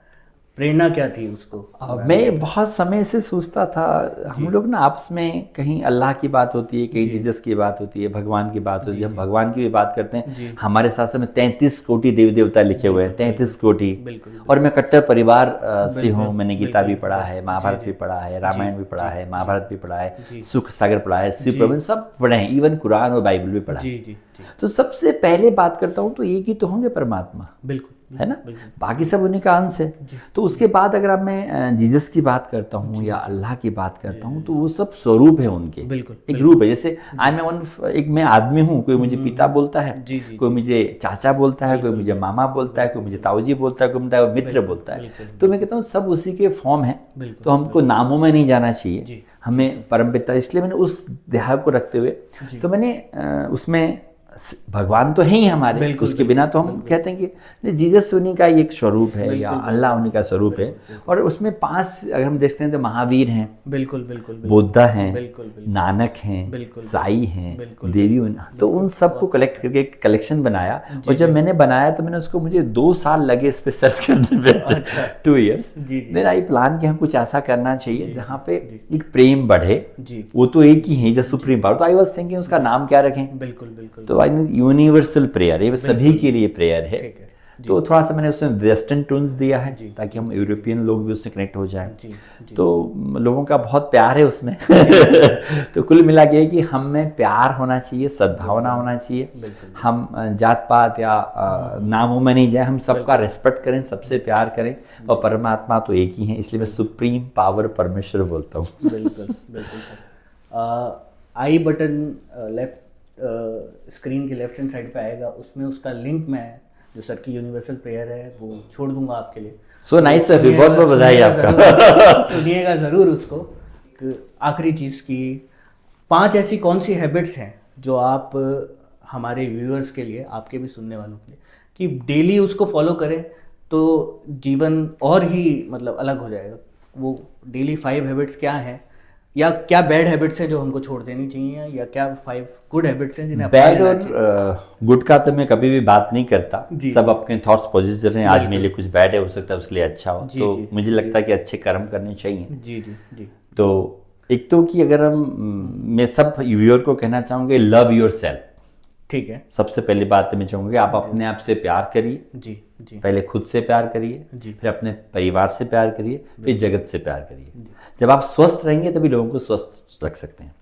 प्रेरणा क्या थी उसको? मैं बहुत समय से सोचता था, हम लोग ना आपस में कहीं अल्लाह की बात होती है, कहीं जीसस की बात होती है, भगवान की बात होती है। हम भगवान की भी बात करते हैं, हमारे शास्त्र में 33 कोटि देवी देवता लिखे हुए हैं, 33 कोटि। और मैं कट्टर परिवार से हूँ, मैंने गीता भी पढ़ा है, महाभारत भी पढ़ा है, रामायण भी पढ़ा है, महाभारत भी पढ़ा है, सुख सागर पढ़ा है, शिव प्रबंध सब पढ़े हैं, इवन कुरान और बाइबल भी पढ़ा है। तो सबसे पहले बात करता हूँ तो एक ही तो होंगे परमात्मा, बिल्कुल है ना, बाकी सब उन्हीं का अंश है। तो उसके बाद अगर अब मैं जीसस की बात करता हूँ या अल्लाह की बात करता हूँ तो वो सब स्वरूप है उनके, एक रूप है। जैसे आई मैं एक मैं आदमी हूँ, कोई मुझे पिता बोलता है, कोई मुझे चाचा बोलता है, कोई मुझे मामा बोलता है, कोई मुझे ताऊजी बोलता है, कोई मित्र बोलता है। तो मैं कहता हूँ सब उसी के फॉर्म है, तो हमको नामों में नहीं जाना चाहिए, हमें परमपिता। इसलिए मैंने उस ध्यान को रखते हुए तो मैंने उसमें भगवान तो है ही हमारे, उसके बिना तो हम कहते हैं कि जीसस उन्हीं का एक स्वरूप है या अल्लाह उन्हीं का स्वरूप है। और उसमें 5 अगर हम देखते हैं तो महावीर हैं, बिल्कुल बिल्कुल, बुद्धा हैं, नानक हैं, साई हैं, देवी, तो उन सबको कलेक्ट करके एक कलेक्शन बनाया। और जब मैंने बनाया तो मैंने उसको, मुझे 2 साल लगे इस पे सर्च करने पे, 2 years। देन आई प्लान कि हम कुछ ऐसा करना चाहिए जहाँ पे एक प्रेम बढ़े, वो तो एक ही है जो सुप्रीम पावर। तो आई वाज थिंकिंग उसका नाम क्या रखें, बिल्कुल बिल्कुल, तो यूनिवर्सल प्रेयर है, सभी के लिए प्रेयर है। तो थोड़ा सा मैंने उसमें वेस्टर्न टून्स दिया है ताकि हम यूरोपियन लोग भी उससे कनेक्ट हो जाएं। तो लोगों का बहुत प्यार है उसमें। तो कुल मिला के कि हम में प्यार होना चाहिए, सद्भावना होना चाहिए, हम जात पात या नामों में नहीं जाए, हम सबका रेस्पेक्ट करें, सबसे प्यार करें। और परमात्मा तो एक ही है, इसलिए मैं सुप्रीम पावर परमेश्वर बोलता हूँ। बिल्कुल बिल्कुल। आई बटन लेफ्ट स्क्रीन के लेफ्ट हैंड साइड पे आएगा, उसमें उसका लिंक मैं जो सर की यूनिवर्सल प्रेयर है वो छोड़ दूंगा आपके लिए। सो नाइस सर, बहुत बहुत बधाई आपका। सुनिएगा जरूर उसको। आखिरी चीज की 5 ऐसी कौन सी हैबिट्स हैं जो आप हमारे व्यूअर्स के लिए, आपके भी सुनने वालों के लिए, कि डेली उसको फॉलो करें तो जीवन और ही मतलब अलग हो जाएगा। वो डेली 5 हैबिट्स क्या हैं, या क्या बैड हैबिट्स हैं जो हमको छोड़ देनी चाहिए, या क्या 5 गुड हैबिट्स हैं जिन्हें बैड और गुड का तो मैं कभी भी बात नहीं करता, सब अपने थॉट्स पॉजिटिव हैं। आज मेरे लिए कुछ बैड है, हो सकता है उसके लिए अच्छा हो, तो मुझे लगता है कि अच्छे कर्म करने चाहिए। जी जी जी। तो एक तो कि अगर मैं सब व्यूअर को कहना चाहूँगा लव योर सेल्फ, ठीक है। सबसे पहली बात तो मैं चाहूँगा कि आप अपने आप से प्यार करिए, जी जी, पहले खुद से प्यार करिए, फिर अपने परिवार से प्यार करिए, फिर जगत से प्यार करिए। जब आप स्वस्थ रहेंगे तभी लोगों को स्वस्थ रख सकते हैं।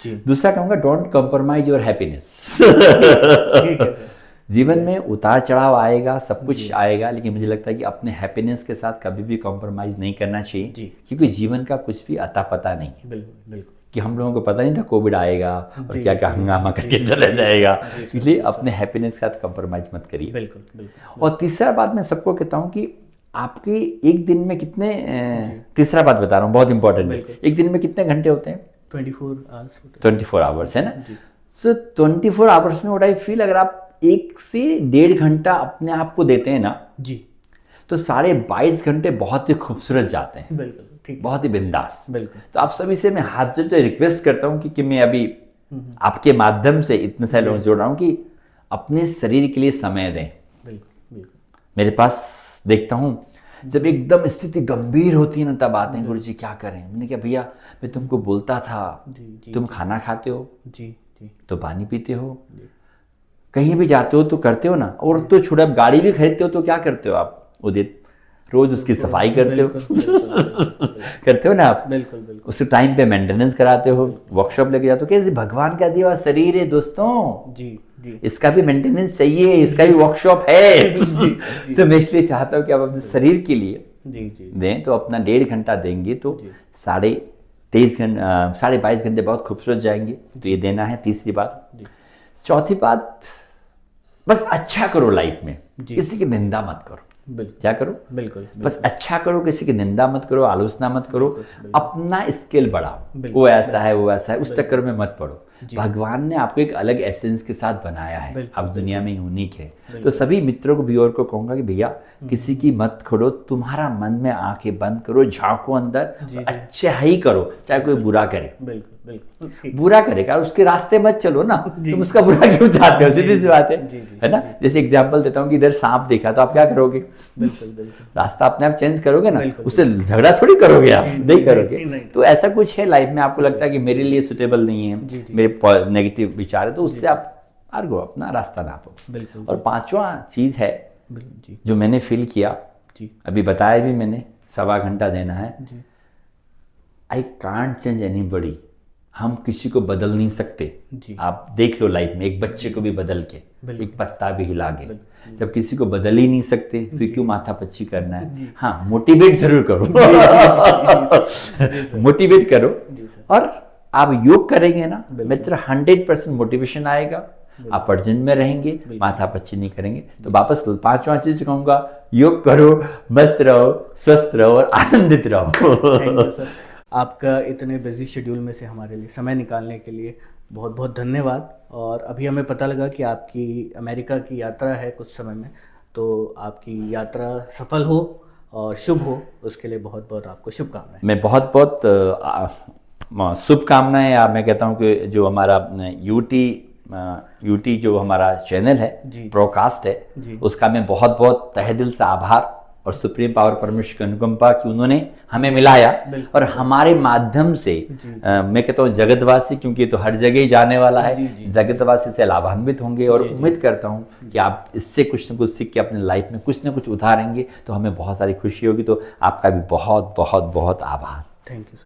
जी। दूसरा कहूँगा डोंट कॉम्प्रोमाइज योर हैप्पीनेस। जीवन में उतार चढ़ाव आएगा, सब कुछ आएगा, लेकिन मुझे लगता है कि अपने हैप्पीनेस के साथ कभी भी कॉम्प्रोमाइज नहीं करना चाहिए, क्योंकि जीवन का कुछ भी अता पता नहीं है। बिल्कुल बिल्कुल, कि हम लोगों को पता नहीं था कोविड आएगा और क्या क्या हंगामा करके चला जाएगा, इसलिए अपने हैप्पीनेस के साथ कॉम्प्रोमाइज मत करिए। बिल्कुल बिल्कुल। और तीसरा बात मैं सबको कहता हूँ कि आपके एक दिन में कितने, तीसरा बात बता रहा हूँ बहुत इंपॉर्टेंट है, एक दिन में कितने घंटे होते हैं? 24 आवर्स है ना। सो 24 आवर्स में व्हाट आई फील, अगर आप 1 से 1.5 घंटा अपने आप को देते हैं ना जी, तो साढ़े 22 घंटे बहुत ही खूबसूरत जाते हैं। बिल्कुल ठीक, बहुत ही बिंदास। बिल्कुल। तो आप सभी से मैं हाथ जोड़कर रिक्वेस्ट करता हूँ कि मैं अभी आपके माध्यम से इतने सारे लोग जोड़ रहा हूँ कि अपने शरीर के लिए समय दें। बिल्कुल बिल्कुल। मेरे पास देखता हूँ जब एकदम स्थिति गंभीर होती है ना, तब आते हैं, गुरुजी क्या करें। मैंने कहा भैया मैं तुमको बोलता था, तुम खाना खाते हो जी, तो पानी पीते हो, कहीं भी जाते हो तो करते हो ना, और तो छोड़ा गाड़ी भी खरीदते हो तो क्या करते हो आप उदित, रोज उसकी सफाई करते हो करते हो ना आप, बिल्कुल बिल्कुल उसके टाइम पे मेंटेनेंस कराते हो, वर्कशॉप लेके जाते हो। कैसे भगवान का दिया हुआ शरीर है दोस्तों, जी जी इसका भी मेंटेनेंस चाहिए, इसका भी वर्कशॉप है। तो मैं इसलिए चाहता हूँ कि आप अपने शरीर के लिए जी जी दें, तो अपना 1.5 घंटा देंगे तो जी। 22.5 घंटे बहुत खूबसूरत जाएंगे। तो ये देना है तीसरी बात। जी चौथी बात, बस अच्छा करो लाइफ में, जी। किसी की निंदा मत करो। बिल्कुल क्या करो? बिल्कुल बस अच्छा करो, किसी की निंदा मत करो, आलोचना मत करो, अपना स्किल बढ़ाओ। बिल्कुल, वो ऐसा है, वो ऐसा है, उस चक्कर में मत पड़ो। जी। भगवान ने आपको एक अलग एसेंस के साथ बनाया है, बिल्कुल, आप दुनिया में यूनिक है। तो सभी मित्रों को, व्यूअर को कहूंगा कि भैया किसी की मत खोलो, तुम्हारा मन में आंखें बंद करो, झांको अंदर, जी। अच्छा ही करो, चाहे कोई बुरा करे। बिल्कुल बिल्कुल ठीक। बुरा करेगा, उसके रास्ते मत चलो ना, जी। तुम उसका बुरा क्यों चाहते हो? सीधी सी बात है, जी, जी, है ना? जैसे एग्जांपल देता हूँ कि इधर सांप देखा तो आप क्या करोगे? बिल्कुल बिल्कुल रास्ता अपने आप चेंज करोगे ना, बिल्कुल, उससे झगड़ा थोड़ी करोगे आप, नहीं करोगे। नहीं। तो ऐसा कुछ है लाइफ में, आपको लगता है कि मेरे लिए सुटेबल नहीं है, जी, जी। मेरे नेगेटिव विचार है, तो उससे आप आर्गो, अपना रास्ता नापो। बिल्कुल और पांचवा चीज है बिल्कुल जी जो मैंने फील किया, जी अभी बताया भी मैंने, 1.25 घंटा देना है। जी आई कांट चेंज एनीबॉडी, हम किसी को बदल नहीं सकते। जी आप देख लो लाइफ में, एक बच्चे को भी बदल के, बिल्कुल। एक पत्ता भी हिला के, जब किसी को बदल ही नहीं सकते फिर क्यों माथा पच्ची करना है? हाँ, मोटिवेट जरूर करो, मोटिवेट करो। जी सर। और आप योग करेंगे ना मित्र, 100% मोटिवेशन आएगा, आप अर्जेंट में रहेंगे, माथा पच्ची नहीं करेंगे। तो वापस 5वां चीज कहूंगा, योग करो, मस्त रहो, स्वस्थ रहो और आनंदित रहो। थैंक यू सर, आपका इतने बिजी शेड्यूल में से हमारे लिए समय निकालने के लिए बहुत बहुत धन्यवाद। और अभी हमें पता लगा कि आपकी अमेरिका की यात्रा है कुछ समय में, तो आपकी यात्रा सफल हो और शुभ हो, उसके लिए बहुत बहुत आपको शुभकामनाएं। मैं बहुत बहुत शुभकामनाएं, या मैं कहता हूं कि जो हमारा यूटी जो हमारा चैनल है, जी। ब्रॉडकास्ट है, जी। उसका मैं बहुत बहुत तहे दिल से आभार और सुप्रीम पावर परमेश्वर की अनुकंपा कि उन्होंने हमें मिलाया और हमारे माध्यम से मैं कहता हूँ जगतवासी, क्योंकि तो हर जगह ही जाने वाला है, जगतवासी से लाभान्वित होंगे। और उम्मीद करता हूँ कि आप इससे कुछ न कुछ सीख के अपने लाइफ में कुछ न कुछ उतारेंगे, तो हमें बहुत सारी खुशी होगी। तो आपका भी बहुत बहुत बहुत आभार। Thank you.